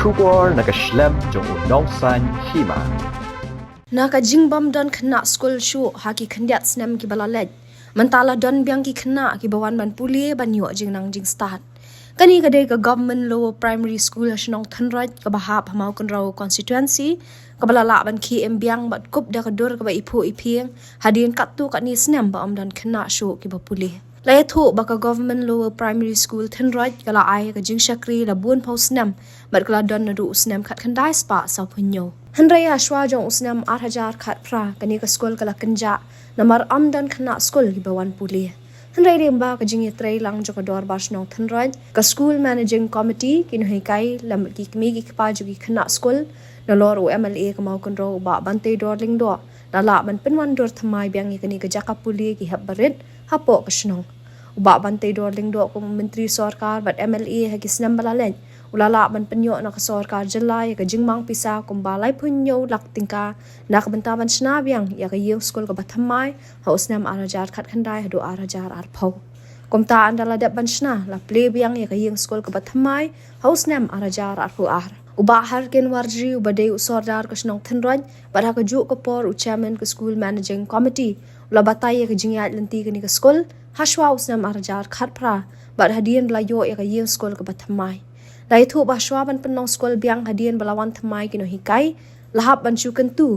Shubor nakashlem jong unong san hima. Naka jingbam don kena school shu haki kendiat snem ki balalej. Mentala don biang ki kena ki bawan ban puli ban yo jing nang jing start. Kani kadai ka government lower primary school ashnong thanraj ka bahap hamau kan raw constituency ka balala ban ki embiang bat kup da kadur ka ba ipu ipieng hadin katu ka ni snem ba am don kena shu ki ba puli. Laya thu baka government lower primary school thanraj kala ai ka jing shakri la bun pau snem bat kala don na du snem khat khandai spa sa punyo. Hanraya shwa jong usnam 8,000 khat pra kani ka school kala kanja namar amdan khana school gi bawan puli. Hanrai remba ka jingi trai lang jo ka dor bash nong thanraj ka school managing committee kin hoi kai lam ki kmi gi pa jo gi khana school na lor o MLA ka mau kon ro ba bante dor ling do la la ban penwan dor thamai biang gi kani ka jaka puli gi habarit hapo ka shnong ba bante dor ling do ko menteri sarkar bat MLA ha ki snam bala len ulala ban penyo na ka sarkar jalai ka jingmang pisa kumbalai punyo lak tingka nak bentaban snabiang ya ka yung school ka bathamai hausnam arajar khat khandai hadu arajar arpau komta andala dab banshna la plebiang ya ka yung school ka bathamai hausnam arajar arpu ar uba har ken warji ubadei usordar kasnong thanraj bara ka ju ka por u chairman ka school managing committee la batai ya ka jingyat lanti ka ni ka school hashwa usnam arajar khat pra bar hadian la yo ya ka yung school ka bathamai Lai thu ba shwa ban penong school biang hadian balawan thamai kino hikai lahap ban chu kan tu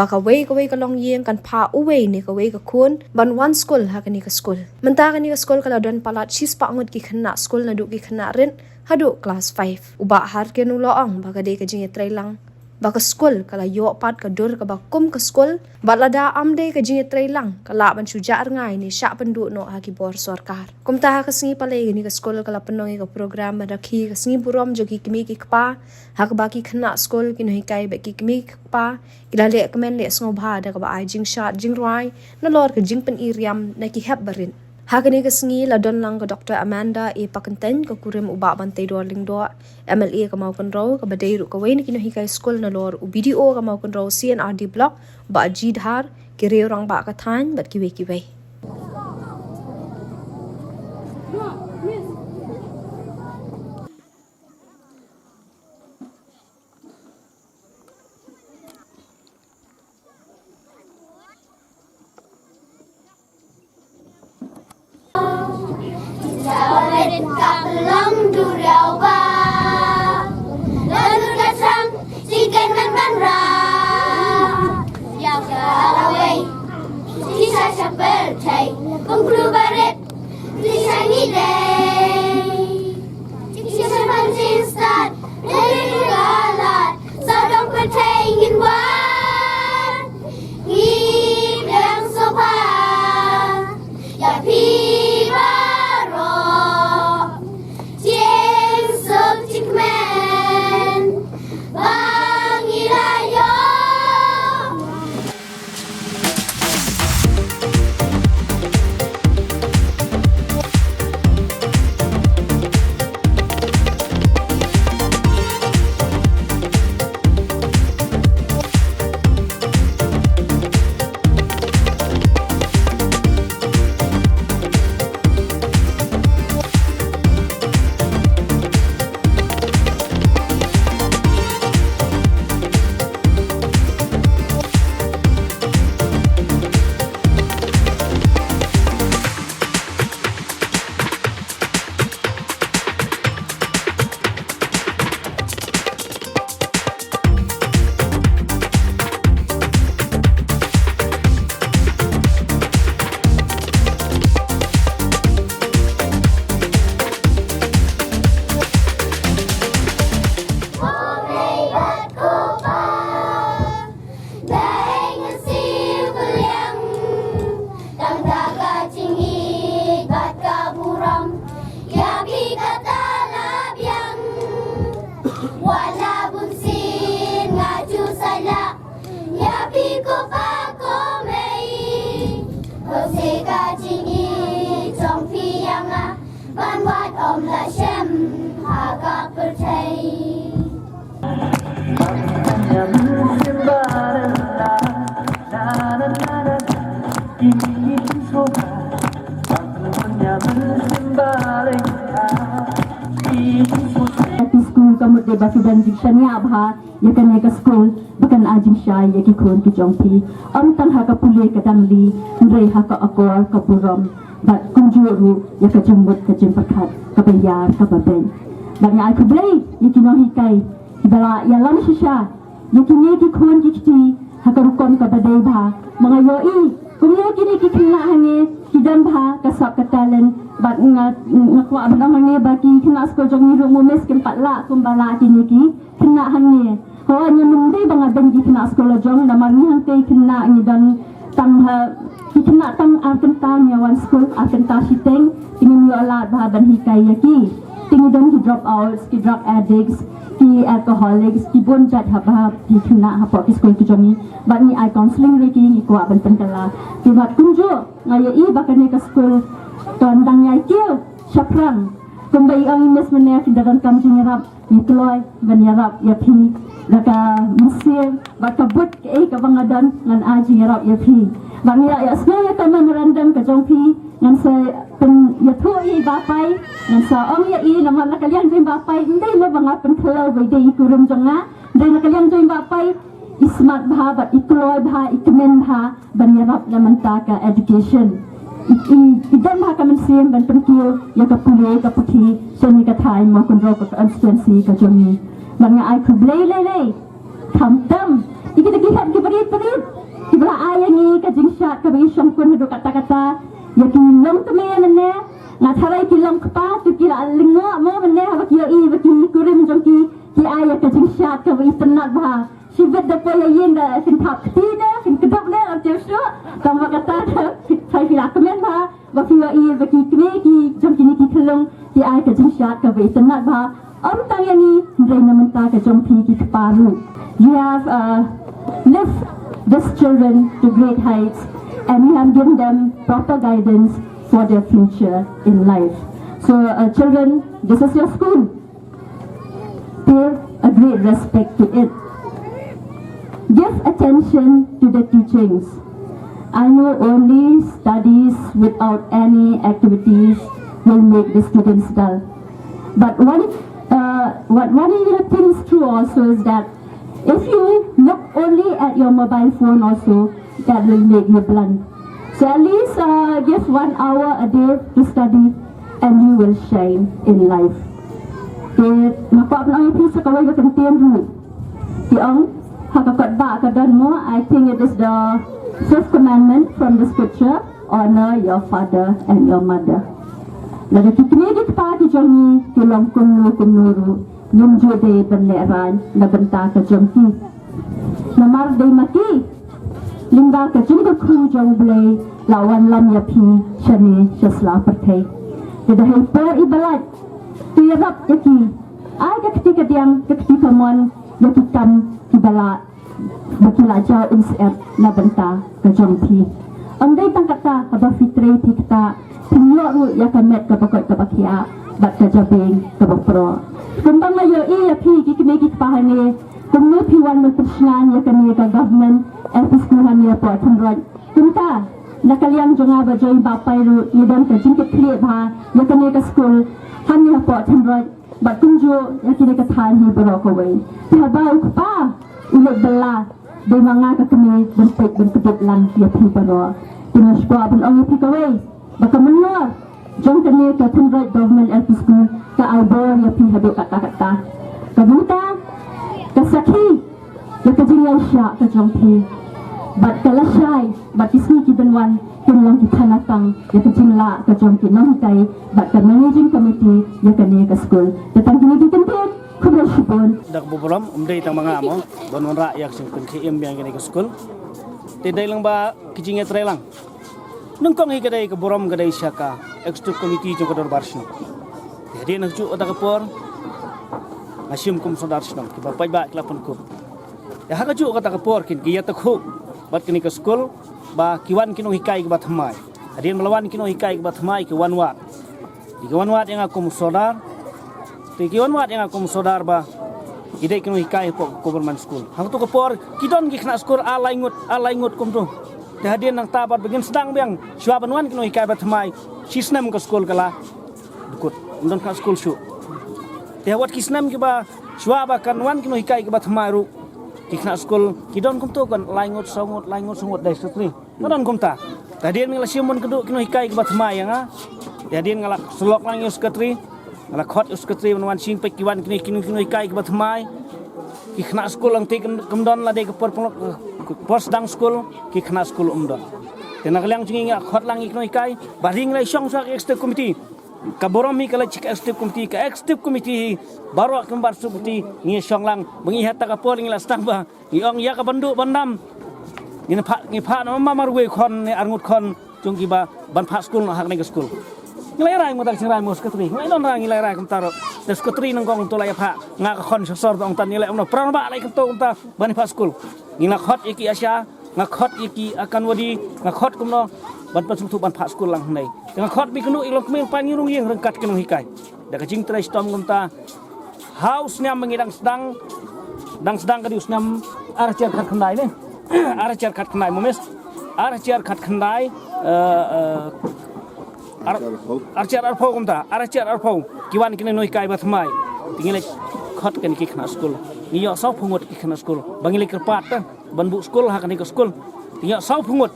baka wei ka long yeng kan pha uwei ni ka wei ka khun ban one school ha kani ka school menta kani ka school kala don palat chis pa ngot ki khna school na du ki khna ren hadu class 5 uba har ke nu lo ang baka de ka jing trai lang baka school kala yo pat ka dur ka ba kum ka school balada amde ka jing trai lang kala ban chu jar ngai ni sha pandu no ha ki bor sarkar kumta ha ka singi pale ni ka school kala panong ka program rakhi ka singi burom jo ki kimi ki kpa ha ka ba ki khna school ki noi kai ba ki kimi kpa kila le kmen le sngo bha da ka ba ai jing sha jing rai na lor ka jing pen iriam na ki hab barin Hakani ka singi la don lang ka Dr. Amanda E. Pakanten ka kurim uba bantay do ling do MLA ka mau kan raw ka badayru ka wain kino hikay school na lor u BDO ka mau kan raw CNRD block ba ajid har kireo rang ba ka than bat kiwe Jawarin kapelang durau ba lalu datang sikan man ra yang kalawai sisa chapel thai kongkru baret sisa ni day sisa man start dari galat sadong petai ingin wan ngip yang sopa ya pi de basidan jishania bha yakane ka school bakan ajing shai yaki khon ki jongpi tang ha ka pule ka damli rei ha ka akor ka purom bat kunjuru yaka jumbut ka jimpakat ka bayar ka baben bat ngai ku blei yaki no hikai bala yalam shisha yaki ne ki khon ki ti ha ka rukon ka badai bha mga yoi kumno kini ki khna hane kidan bha ka sap ka talent bat ngakwa abang hangi baki kena skor jong ni rumo mes kin patla kumbala kini ki kena hangi ho nya mundai bang aben ki kena skor jong na mangi hang te kena ni dan tang ha ki kena tang akan tanya wan skor akan ta siteng ingin yo ala ba dan hikai yaki tingi don ki drop outs ki drug addicts ki alcoholics ki bon jat ha ba ki kena ha po ki skor ki jong ni bat ni I counseling reki ni ko aben pentala ki bat kunjo ngaya I bakane ka skor tuan dang yai kio syafran kumbai ang mes menea kindaran kam jingerap nikloi banyarap ya pi laka mesir baka but ke ka bangadan ngan a jingerap ya pi bangya ya semua ya taman random ka jong pi ngan sa pen ya thu I bapai ngan sa ong ya I nama nakalian jeng bapai ndai le banga pen khelo bai dei kurum jonga ndai nakalian jeng bapai ismat bha bat ikloi bha ikmen bha banyarap namanta ka education idan bha ka mensim ban penkil ya ka pule ka puthi soni ka thai ma kun ro ka constituency ka jomi banga ai ku blei le tham tam ikita ki hat ki parit ki bla ai ni ka jing shat ka bi sham kun do kata kata ya ki long ka me ne na tharai ki long pa tu ki la lingo mo ne ha ki I ba ki kurim jong ki ai ya ka jing shat ka bi tanat bha sibet da po ya yin da sin thap ti ne sin kedap ne am je sho kam kata sai fi la kemen bha ba fi I ba ki kme ki jom ki ni ki khlong ki ai ka jing shat ka bi tanat bha tang ya ni ndai na menta ka jom phi ki paru you have lift these children to great heights and you have given them proper guidance for their future in life so children this is your school pay a great respect to it. Give attention to the teachings. I know only studies without any activities will make the students dull. But one of the things true also is that if you look only at your mobile phone also, that will make you blunt. So at least give 1 hour a day to study and you will shine in life. I think it is the 5th commandment from the scripture, honor your father and your mother. Lagi kita pa ki jongi kilom kunuru yung jode benleran na benta ka jongki. Namar day maki lingga ka jong ku jong blay lawan lam yapi shani shasla pertay. Dahil per ibalat tuyarap yaki ay ketika diang ketika mon yakikam ibalat bakilajaw inset na benta ka jongki. Andai tangkata haba fitre pikta pinyo ru yakamet ka bakot ka bakya bat ka jabing ka bakpro. Kumbang mayo iya pi kikimegi pahane kumno piwan magpusngan yakani ka government episkuhan niya po tanrod. Kumta nakaliang jonga ba joy bapay ru yidam ka jingkit kliye ba yakani ka school hanya po tanrod bat kunjo yakini ka than hi bro ko way. Habaw pa ulit bala de mga ka kami bentik benkedut lang ya pi bro. Tinos ko abon ang pi ka way. Baka menor jong kani ka tanrod government episku ka albor ya pi hado kata-kata. Kabuta kasaki ya kajingay siya ka jong pi. Bat kalasay bat ismi kibanwan kunlang kitanatang ya kajingla ka jong pi nang hitay bat ka managing committee ya kani ka school. Datang kini dikentit kubrasipon. Dak buburam umday tang mga amo banwan ra yak sing kunti yang kani ka school. Tiday lang ba kijingay tray lang. Nung kong hikaday ka buram gaday siya ka extra committee yung kador barsno. Jadi nagju oda kapor asyum kum sodarsno kiba payba klapon ko. Ya hakaju kata kapor kin giya takhu bat kini ka school ba kiwan kinong hikay ba thamay. Adin melawan kinong hikay ba thamay ki wanwat. Di wanwat yang akum sodar. Ti wanwat yang akum sodar ba ide kinong hikay po government school. Hang tu kapor kidon gi kena school alay ngut kum tu. Dahadian nang tabat begin sedang biang syuabanwan kino hikai bat mai sisnam ke school kala dukut ndon ka school shu Te wat kisnam ki ba shwa ba kan wan kino hikai ki ba thmaru ki khna school ki don kum to kan laingot songot dai sutri don kum ta tadian ngala simon kedu kino hikai ki ba thmai nga tadian ngala slok lang yus katri ngala khot us katri wan sing pe ki wan kino hikai ki ba thmai ki khna school ang te kum don la de ke pos dang school ki khna school don te naglang chingi nga khot lang kino hikai ba ring lai shong sak executive committee ka borom mi kala chik executive committee baro kembar subti ni shonglang bengi hata ka poling la stang ba iong ya ka bandu bandam ni pha no ma marwe khon ni arngut khon jongki ba ban pha school no hak ni school ngilai rai mo dal sing rai mo skatri ngai non ra ngilai rai kum taro des skatri nang gong to la ya pha nga ka khon sor dong tan nilai no pran ba lai kum to ta ban pha school ngina khot iki asya nga khot iki akan wadi nga khot kum no ban pasung tu ban pha school lang nei nga khot bi kenu ilong kemil pangi rung yeng rengkat kenu hikai da ka jing trai stom kum ta house nyam mengidang sedang kadi usnam arah cer khat khandai ne arah cer khat khandai momes arah cer khat khandai arah cer arpau kumta arah cer arpau kiwan kini noi kai bathmai tingile khot kan ki khna school ni yo sau phungot ki khna school bangile kerpat ta banbu school ha kan ki school tiyo sau phungot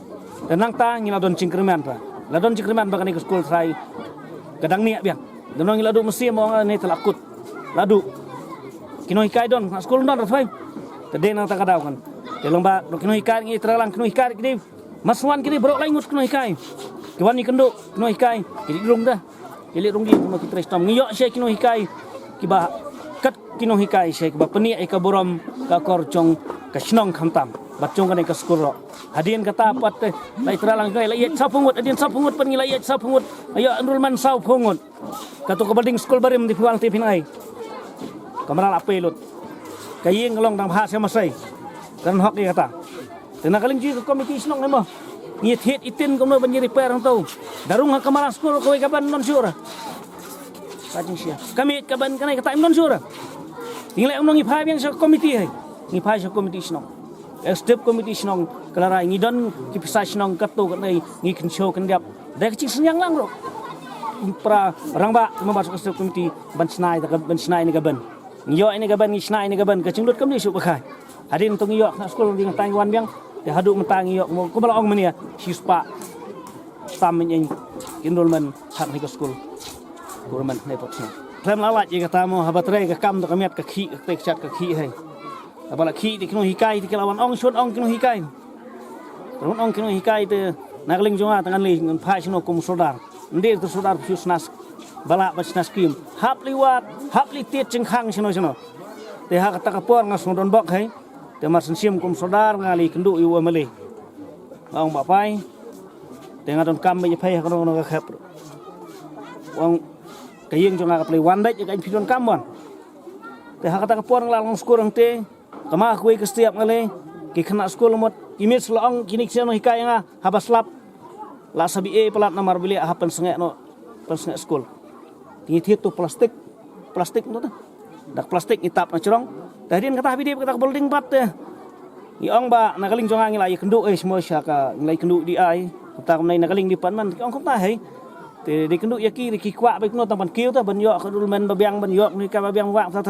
dan nang ta ngila don cingkreman ta la don cingkreman ba kan ki school trai kadang ni biang dan ngila do mesti mo ne telakut ladu kino hikai don school don rafai tade nang ta kadau kan telong ba kino hikai ngi tralang kino hikai kini maswan kini bro lain ngus kino hikai kiwan ni kendo kino hikai kili rung dah kili rung di kino kitres tam ngiyo she kino hikai kiba kat kino hikai she kiba peni ka borom ka kor chong ka snong khamtam bachong kan ka school ro hadien kata pat lai tralang kai lai sa pungut adien sa pungut pen ngi lai sa pungut ayo enrollment sa pungut kato ka bading school barim di puang ti pinai kamera apa ilut kayeng ngelong dang bahasa masai kan hok dia kata tena kaling ji komiti snong nemo ni hit itin kono banjir repair ang tau darung ha kamera school ko kaban non sure kajing sia kami kaban kanai kata non sure tinggal ngi phai yang sa komiti hai ni phai sa komiti snong step komiti snong kala ngi don ki pisa snong kato kanai ngi kin show kan diap dak cing senyang lang ro pra rangba membasuk step komiti ban snai ni gaban ngiyo ini gaban ngi snai ni gaban kacing dut kam ni su bakai hadin tong ngiyo na school ding tangwan biang te hadu mentang ngiyo mo ko bala ong mania sispa tam nyen enrollment hak ni school government ne pot sna klem lalat ye kata mo habatre ka kam to kamiat ka khi ka tek chat ka khi hai abala khi di kino hikai di kelawan ong shot ong kino hikai ron ong kino hikai te nagling jonga tangan li ngon phai sino kum sodar ndir tu sodar fusnas bala basnas kim hapli tit ching khang sino te ha kata kapor ngas don bok hai te mar sim kum sodar ngali kendu yu amale ong bapai te ngadon kam me phai ha no ka khap ong kayeng jonga ka play one day ka pidon kamon te ha kata kapor ngalang skurang te kama kuai ke setiap ngale ki khna school mot kimit slong kinik seno hikai nga habaslap la sabi e pelat namar bili hapan sengek no persengek school tingi tu plastik no ta dak plastik itap na cerong tadien kata habi dia kata building bat te iong ba nagaling jonga ngilai kendu semua syaka ngilai kendu di ai kata nai nagaling di pan man ong kota hai te di kendu yaki di kwa ba no tampan kiu ta ban yo kadul men babiang ban yo ni ka babiang wa ta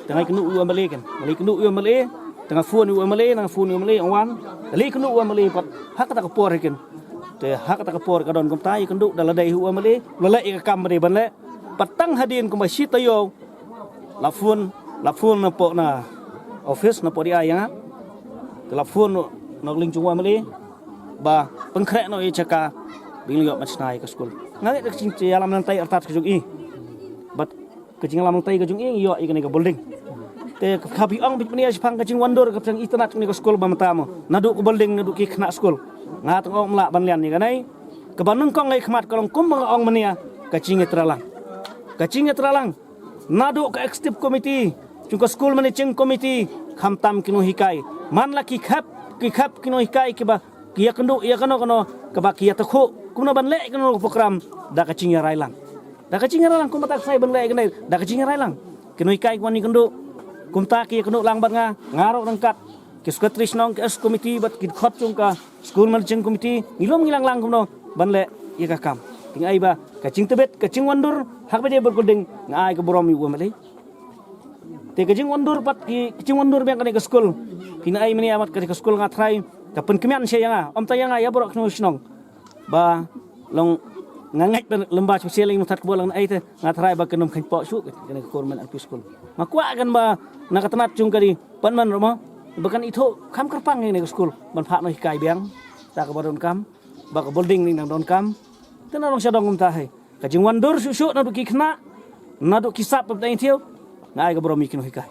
tengah kendu u amale kan mali kendu u amale tengah phone u amale nang phone u amale wan tali kendu u amale pat hak kata kapor kan te hak kata kapor ka don kom tai kendu daladai u amale lele ka kam re ban le patang hadin ko masjid tayo la phone na po na office na po di ayang la phone no ling chung amale ba pengkrek no chaka bing yo machnai ka school ngai dak cing alam nang tai artat ka jung i bat kecing alam nang tai ka jung i yo i ka building te khabi ong bit mania sipang kecing wandor ka jang itanat ni ka school ba matamo nadu ko building nadu ki khna school ngat ong mla ban lian ni kanai ka banung kong ngai khmat kolong kum ong mania kecing etralang nadu ka executive committee chung school managing committee khamtam kino hikai man la ki khap kino hikai ki ba kia kendu ia kano ka ba kia takhu kumna ban le kino program da ka cing railang kum tak sai ban le kanai da ka cing railang kino hikai kwani kendu kum ta ki kendu lang ban nga ngaro rangkat ki secretary nong ke committee bat ki khot chung ka school managing committee ngilom ngilang lang kumno ban le ia ka kam ting ai ba ka cing tebet ka cing wandur hak ba dia berkulding ngai ka borom yu malai Te kajing mundur pat kajing mundur biang kani ke school. Kina ai meni amat ke school ngatrai kapen kemian sia yang om ta yang ya borok knu snong. Ba long ngangat lemba sosial yang mutat bolang ai te ngatrai ba kenum khan po su kani korman alpi school. Makwa kan ba nakatanat chung kari panman romo bakan itu kam kerpang ni ke school ban phak no hikai biang ta ka baron kam ba ka building ni nang don kam tena long sia dong um ta hai kajing mundur su na du ki khna na du kisap pa dai thiu ngai ka borom ikin hikai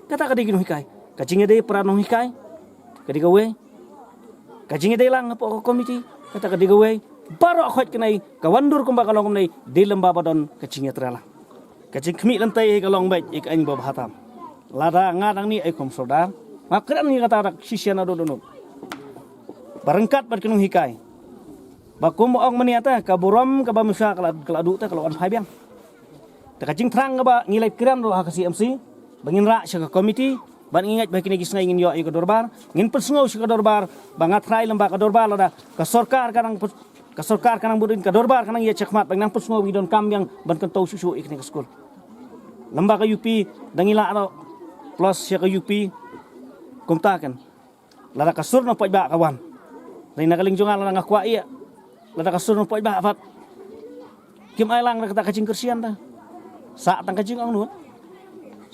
kata ka dikin hikai kajing ede pranong hikai kadi gawe kajing ede lang po komiti kata ka digawe baro khot kenai ka wandur kumba ka long nei di lemba badon kajing etrala kajing khmi lantai ka long bai ik ain ba bhatam lada ngadang ni ai kom sodar makran ni kata rak sisian ado dono barengkat bar kinung hikai bakum ong maniata ka borom ka ba musa kala du ta kalau an phai biang ta kajing trang ba ngilai kiram do ha ka CMC bangin ra sya ka komiti ban ingat ba kini gisngai ngin yo i ka dorbar ngin persngau sya ka dorbar bangat rai lemba ka dorbar lada ka sarkar kanang budin ka dorbar kanang ya chakmat bang nang persngau widon kam yang ban kan tau susu ikni ka school lemba ka UP dangila ado plus sya ka UP kumtakan lada ka sur no poj ba kawan dai nagaling jongal nang akwa iya lada ka sur no poj ba fat kim ai lang kata kajing kersian ta sa tang kajing ang nut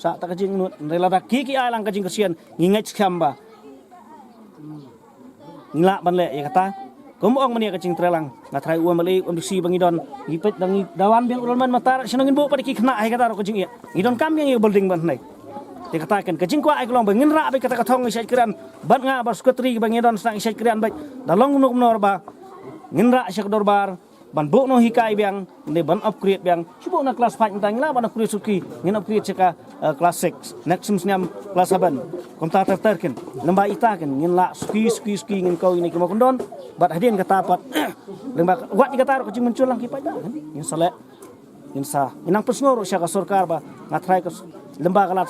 sa ta kajing nut rela da kiki ai lang kajing kersian ngingat skamba ngila ban le ya kata komo ang mania kajing trelang ngatrai uam bali si bangidon gipet dangi dawan biang ulman matar senengin bo pada ki kena ai kata kajing iya ngidon kam yang building ban nai dia katakan kajing kwa ai kelong bangin ra ba kata kathong isai kiran ban nga bar skutri bangidon sang isai kiran baik dalong nuk nor ba nginra syak dorbar ban bo no hikai biang ne ban upgrade biang sibo na kelas 5 tang la ban upgrade suki ngin upgrade saka kelas 6 next nyam kelas 7 kom ta terken lemba ita kan ngin la suki ngin kau ini kemo kondon bat hadien kata pat lemba wat kata ko jing muncul lang kipai kan ngin sale ngin sa inang pesngoro saka sarkar ba ngatrai ka lemba kalat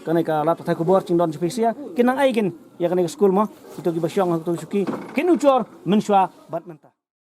kanai ka lat thai ko bor cing don spesial kinang ai kin ya kanai school mo itu ki basyong to suki kin ucor menswa bat menta